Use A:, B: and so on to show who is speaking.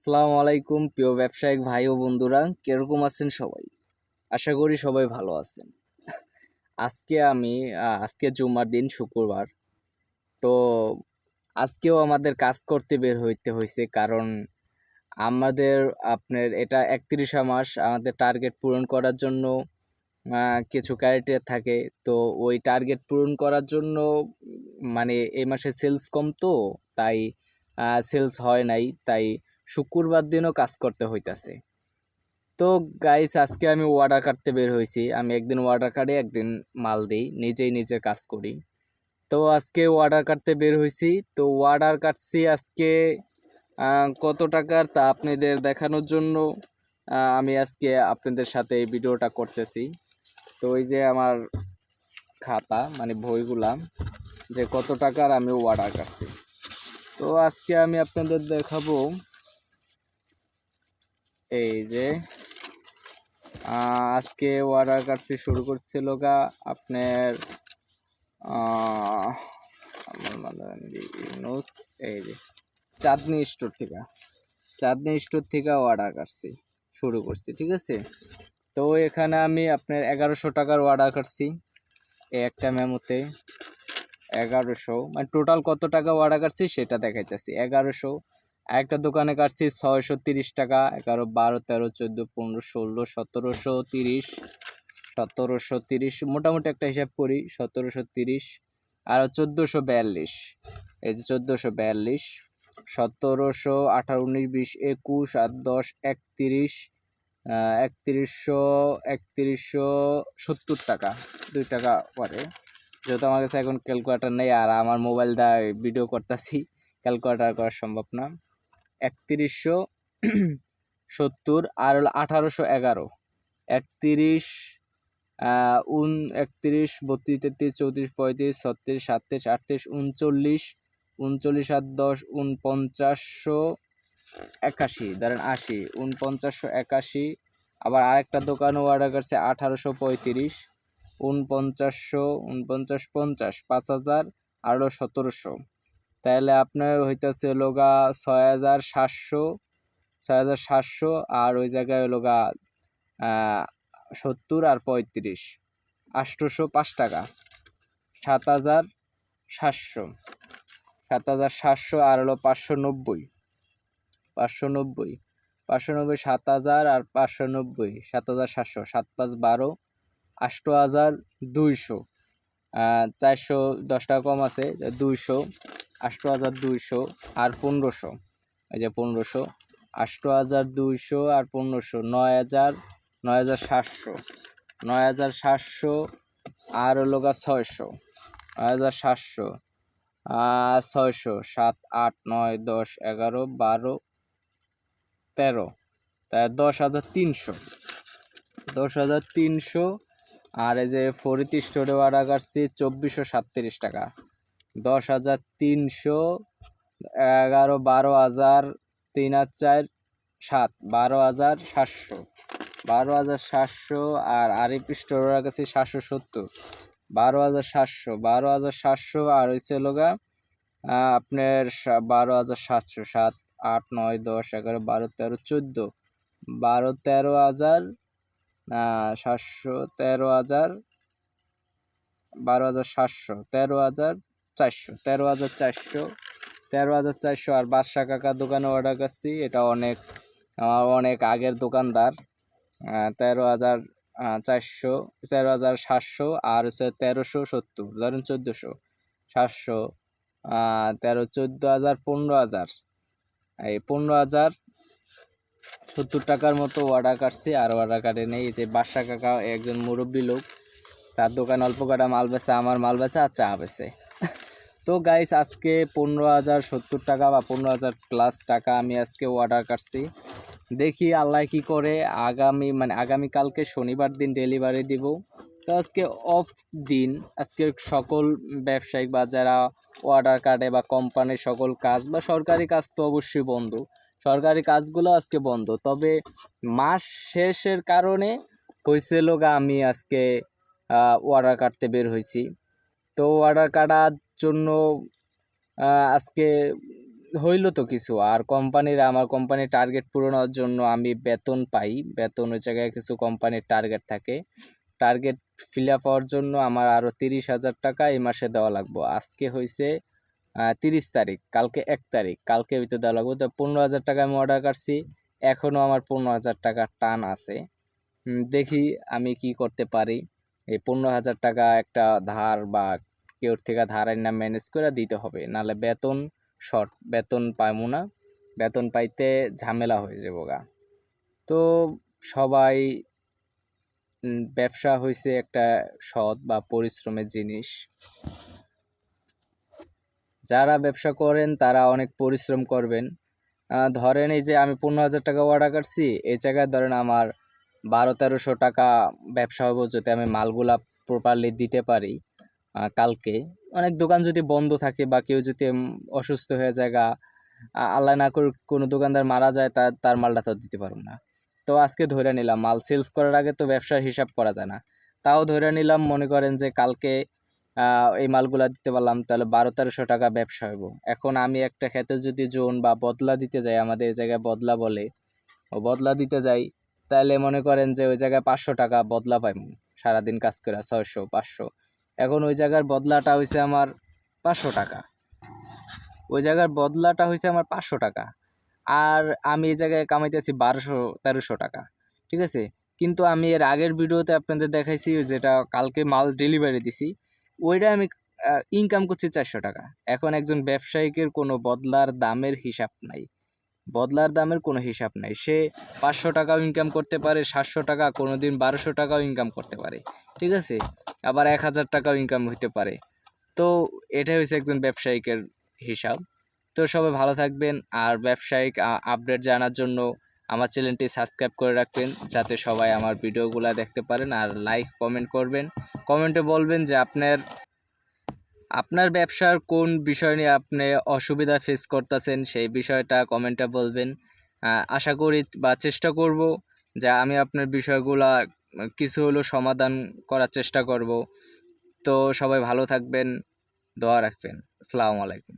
A: আসসালামু আলাইকুম প্রিয় ব্যবসায়িক ভাই ও বন্ধুরা, কিরকম আছেন সবাই? আশা করি সবাই ভালো আছেন। আজকে জুম্মার দিন, শুক্রবার। তো আজকেও আমাদের কাজ করতে বের হইতে হয়েছে, কারণ আমাদের আপনার এটা 31 মাস, আমাদের টার্গেট পূরণ করার জন্য কিছু ক্রাইটেরিয়া থাকে। তো ওই টার্গেট পূরণ করার জন্য মানে এই মাসে সেলস কম, তো তাই সেলস হয় নাই, তাই শুক্রবার দিনও কাজ করতে হইতাছে। তো গাইস, আজকে আমি অর্ডার কাটতে বের হয়েছি। আমি একদিন অর্ডার কাটি, একদিন মাল দিই, নিজেই নিজের কাজ করি। তো আজকে অর্ডার কাটতে বের হয়েছি। তো অর্ডার কাটছি আজকে কত টাকার তা আপনাদের দেখানোর জন্য আমি আজকে আপনাদের সাথে এই ভিডিওটা করতেছি। তো ওই যে আমার খাতা, মানে বইগুলা, যে কত টাকার আমি অর্ডার কাটছি। তো আজকে আমি আপনাদের দেখাবো। এই যে আজকে অর্ডার কাটছি, শুরু করছিল গা আপনার এই যে চাঁদনি স্টোর থেকে অর্ডার কাটছি, শুরু করছি, ঠিক আছে। তো এখানে আমি আপনার 1100 টাকার অর্ডার কাটছি। একটা মেমোতে 1100, মানে টোটাল কত টাকা অর্ডার কাটছি সেটা দেখাইতেছি। 1100। একটা দোকানে কাটছি 630 টাকা। 11, 12, 13, 14, 15, 16, 1730, 1730, মোটামুটি একটা হিসাব করি, 1730 আর 1442। এই যে 1442, 1700, 18, 19, 20, 21 আর 10, 31, 3170 টাকা, 2 টাকা পরে। যেহেতু আমার কাছে এখন ক্যালকুলেটর নেই আর আমার মোবাইল দিয়ে ভিডিও করতেছি, ক্যালকুলেটর করা সম্ভব না। 3170 আর হলো 1811, 31, 31, 32, 33, 34, 35, 36, 37, 38, 39, 39 আর 10, 4981, ধরেন 80, 4981। আবার আরেকটা দোকানে অর্ডার করছে 1835, 49, 50, 5000 আর 1700। তাহলে আপনার হইতেছে লোগা 6700, 6700, আর ওই জায়গায় লোগা 70 আর 35, 805 টাকা, 7700, 7700 আর হলো 590, 590, 590, 7000 আর 590, 7700, 7 5 12, 8200, 410 টাকা কম আছে, 200, 8200 আর 1500। এই যে 1500, 8200 আর 1500, 9000, 9700, 9700 আর হলো 600, 9700, 600, 7, 8, 9, 10, 11, 12, 13, তাই 10,300, 10,300। আর এই যে ফরিদ স্টোরে অর্ডার করছি 2437 টাকা, 10,300, 11, 12,000, 3 আর 4, 7, 12,700, 12,700। আর আরিফ স্টোর অর্ডার করছি 770, 12,700, 12,700 আর হচ্ছে লোগা আপনার 12,700, 7, 8, 9, 10, 11, 12, 13, 14, 12, 13,000, 700, 13,000, 12,700, 13,400, 13,400, 13,400। আর বাদশা কাকার দোকানে অর্ডার করছি, এটা অনেক আগের দোকানদার। 13,400, 13,700 আর হচ্ছে 1370, ধরেন 1400, 700, 13, 14,000, 15,000, এই 15,070 টাকার মতো অর্ডার কাটছি। আর অর্ডার কাটে নেই। যে বাদশা কাকা একজন মুরব্বী লোক, তার দোকান অল্প কাটা মাল বেচে, আমার মাল বেচে আর চা বেচে। তো গাইস, আজকে 15,070 টাকা বা 15,000 প্লাস টাকা আমি আজকে অর্ডার কাটছি। দেখি আল্লাহ কি করে। আগামীকালকে শনিবার দিন ডেলিভারি দিব। তো আজকে অফ দিন, আজকে সকল ব্যবসায়িক বা যারা অর্ডার কাটে বা কোম্পানির সকল কাজ বা সরকারি কাজ তো অবশ্যই বন্ধ, সরকারি কাজগুলো আজকে বন্ধ। তবে মাস শেষের কারণে হয়েছে লোগা আমি আজকে অর্ডার কাটতে বের হয়েছি। তো অর্ডার কাটার জন্য আজকে হইল তো কিছু। আর আমার কোম্পানির টার্গেট পূরণের জন্য আমি বেতন পাই। বেতন ওই জায়গায় কিছু কোম্পানির টার্গেট থাকে। টার্গেট ফিল আপ হওয়ার জন্য আমার আরও 30,000 টাকা এই মাসে দেওয়া লাগবো। আজকে হয়েছে 30 তারিখ, কালকে 1 তারিখ, কালকে ভিতরে দেওয়া লাগবে। তো 15,000 টাকা আমি অর্ডার করছি, এখনও আমার 15,000 টাকা টান আছে। দেখি আমি কি করতে পারি। এই 15,000 টাকা একটা ধার বা কেউর থেকে ধার আইনা ম্যানেজ করে দিতে হবে, নাহলে বেতন শর্ট, বেতন পাইমু না, বেতন পাইতে ঝামেলা হয়ে যাবো গা। তো সবাই ব্যবসা হইছে একটা সৎ বা পরিশ্রমের জিনিস। যারা ব্যবসা করেন তারা অনেক পরিশ্রম করবেন। ধরেন এই যে আমি 15,000 টাকা অর্ডার করছি, এই জায়গায় ধরেন আমার 1200-1300 টাকা ব্যবসা হবে যদি আমি মালগুলা প্রপারলি দিতে পারি। কালকে অনেক দোকান যদি বন্ধ থাকে বা কেউ যদি অসুস্থ হয়ে যায়, আল্লাহ না করুক কোনো দোকানদার মারা যায়, তার মালটা তো দিতে পারবো না। তো আজকে ধরে নিলাম মাল সেলস করার আগে তো ব্যবসার হিসাব করা যায় না, তাও ধরে নিলাম মনে করেন যে কালকে এই মালগুলা দিতে পারলাম, তাহলে 1200-1300 টাকা ব্যবসা হইব। এখন আমি একটা ক্ষেতে যদি জোন বা বদলা দিতে যাই, আমাদের এই জায়গায় বদলা বলে, ও বদলা দিতে যাই, তাহলে মনে করেন যে ওই জায়গায় 500 টাকা বদলা পাইব সারাদিন কাজ করে, 600-500। এখন ওই জায়গার বদলাটা হয়েছে আমার 500 টাকা, ওই জায়গার বদলাটা হয়েছে আমার 500 টাকা, আর আমি এই জায়গায় কামাইতেছি 1200-1300 টাকা। ঠিক আছে, কিন্তু আমি এর আগের ভিডিওতে আপনাদের দেখাইছি যেটা কালকে মাল ডেলিভারি দিছি, ওইটা আমি ইনকাম করছি 400 টাকা। এখন একজন ব্যবসায়িকের কোনো বদলার দামের হিসাব নাই, বদলার দামের কোনো হিসাব নাই। সে 500 টাকাও ইনকাম করতে পারে, 700 টাকা, কোনো দিন 1200 টাকাও ইনকাম করতে পারে। ঠিক আছে, আবার 1000 টাকাও ইনকাম হইতে পারে। তো এটাই হচ্ছে একজন ব্যবসায়িকের হিসাব। তো সবাই ভালো থাকবেন, আর ব্যবসায়িক আপডেট জানার জন্য আমার চ্যানেলটি সাবস্ক্রাইব করে রাখবেন, যাতে সবাই আমার ভিডিওগুলো দেখতে পারেন। আর লাইক কমেন্ট করবেন, কমেন্টে বলবেন যে আপনার ব্যবসার কোন বিষয় নিয়ে আপনি অসুবিধা ফেস করতেছেন, সেই বিষয়টা কমেন্টে বলবেন। আশা করি বা চেষ্টা করব যে আমি আপনার বিষয়গুলা কিছু হলেও সমাধান করার চেষ্টা করব। তো সবাই ভালো থাকবেন, দোয়া রাখবেন। আসসালামু আলাইকুম।